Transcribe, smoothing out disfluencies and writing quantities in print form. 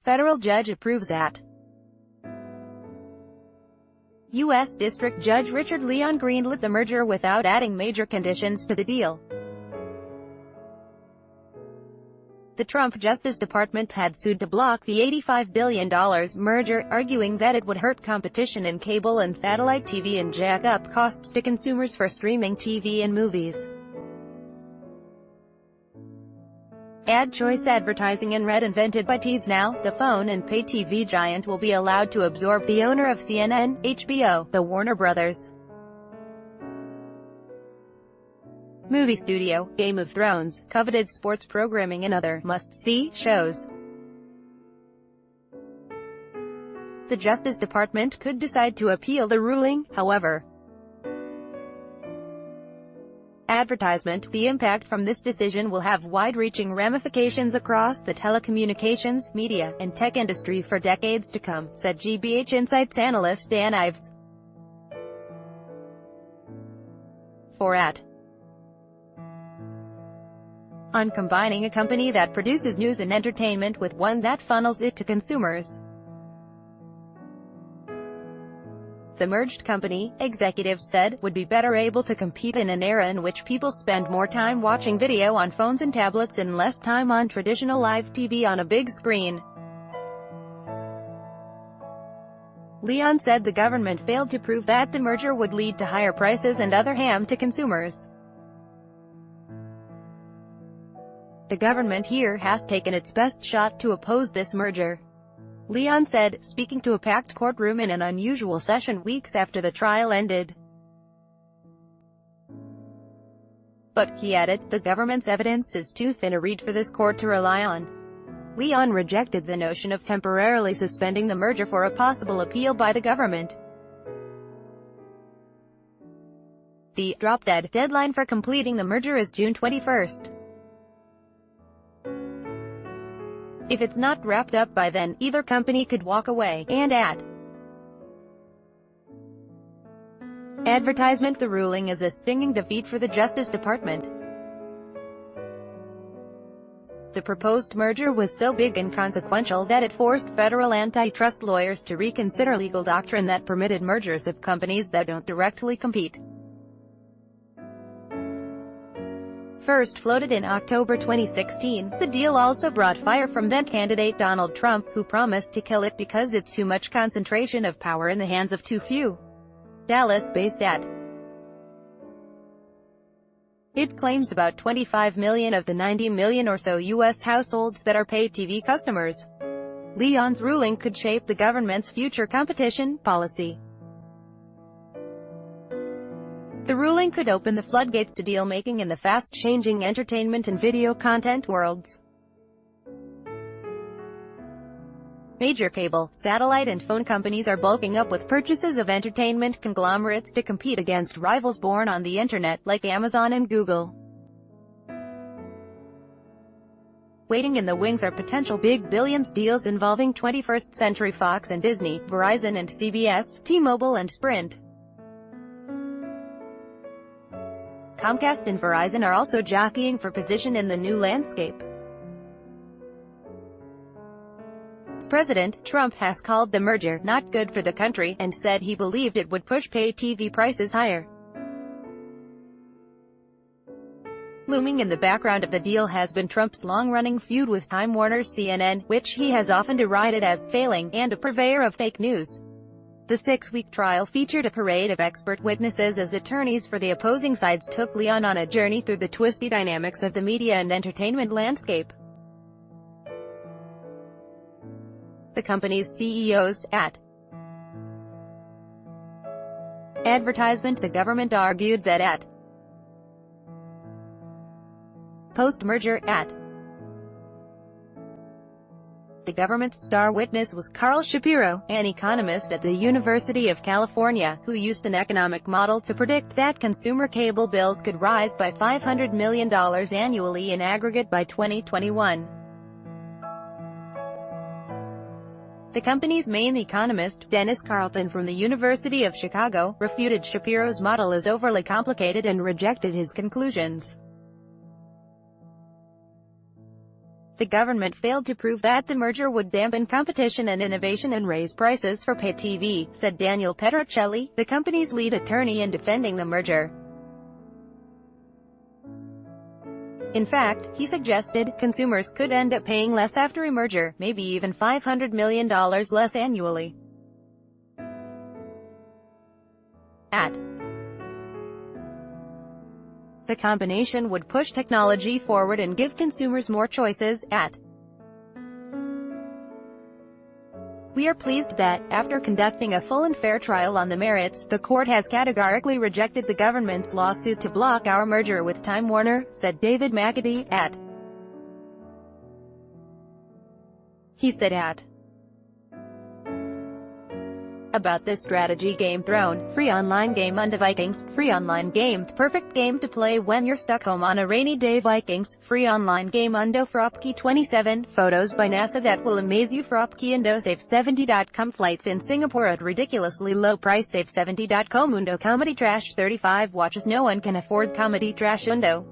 Federal judge approves AT. U.S. District Judge Richard Leon greenlit the merger without adding major conditions to the deal. The Trump Justice Department had sued to block the $85 billion merger, arguing that it would hurt competition in cable and satellite TV and jack up costs to consumers for streaming TV and movies. Ad choice advertising in red invented by AT&T. Now, the phone and pay TV giant will be allowed to absorb the owner of CNN, HBO, the Warner Brothers movie studio, Game of Thrones, coveted sports programming and other must-see shows. The Justice Department could decide to appeal the ruling, however. Advertisement. The impact from this decision will have wide-reaching ramifications across the telecommunications, media, and tech industry for decades to come, said GBH Insights analyst Dan Ives. For AT. On combining a company that produces news and entertainment with one that funnels it to consumers. The merged company, executives said, would be better able to compete in an era in which people spend more time watching video on phones and tablets and less time on traditional live TV on a big screen. Leon said the government failed to prove that the merger would lead to higher prices and other harm to consumers. The government here has taken its best shot to oppose this merger, Leon said, speaking to a packed courtroom in an unusual session weeks after the trial ended. But, he added, the government's evidence is too thin a reed for this court to rely on. Leon rejected the notion of temporarily suspending the merger for a possible appeal by the government. The drop-dead deadline for completing the merger is June 21st. If it's not wrapped up by then, either company could walk away, and AT. Advertisement. The ruling is a stinging defeat for the Justice Department. The proposed merger was so big and consequential that it forced federal antitrust lawyers to reconsider legal doctrine that permitted mergers of companies that don't directly compete. First floated in October 2016, the deal also brought fire from then-candidate Donald Trump, who promised to kill it because it's too much concentration of power in the hands of too few. Dallas-based AT. It claims about 25 million of the 90 million or so U.S. households that are paid TV customers. Leon's ruling could shape the government's future competition policy. The ruling could open the floodgates to deal-making in the fast-changing entertainment and video content worlds. Major cable, satellite and phone companies are bulking up with purchases of entertainment conglomerates to compete against rivals born on the internet, like Amazon and Google. Waiting in the wings are potential big billions deals involving 21st Century Fox and Disney, Verizon and CBS, T-Mobile and Sprint. Comcast and Verizon are also jockeying for position in the new landscape. President Trump has called the merger not good for the country, and said he believed it would push pay TV prices higher. Looming in the background of the deal has been Trump's long-running feud with Time Warner's CNN, which he has often derided as failing, and a purveyor of fake news. The 6-week trial featured a parade of expert witnesses as attorneys for the opposing sides took Leon on a journey through the twisty dynamics of the media and entertainment landscape. The company's CEOs, AT. Advertisement. The government argued that AT. Post-merger, AT. The government's star witness was Carl Shapiro, an economist at the University of California, who used an economic model to predict that consumer cable bills could rise by $500 million annually in aggregate by 2021. The company's main economist, Dennis Carlton from the University of Chicago, refuted Shapiro's model as overly complicated and rejected his conclusions. The government failed to prove that the merger would dampen competition and innovation and raise prices for pay TV, said Daniel Petrocelli, the company's lead attorney in defending the merger. In fact, he suggested, consumers could end up paying less after a merger, maybe even $500 million less annually. The combination would push technology forward and give consumers more choices. We are pleased that, after conducting a full and fair trial on the merits, the court has categorically rejected the government's lawsuit to block our merger with Time Warner, said David McAtee. He said about this strategy game Throne, free online game on Vikings, free online game, perfect game to play when you're stuck home on a rainy day. Vikings, free online game undo Fropke 27, photos by NASA that will amaze you. Fropke Undo Safe70.com, flights in Singapore at ridiculously low price. Safe70.com. Undo comedy trash 35 watches no one can afford comedy trash Undo.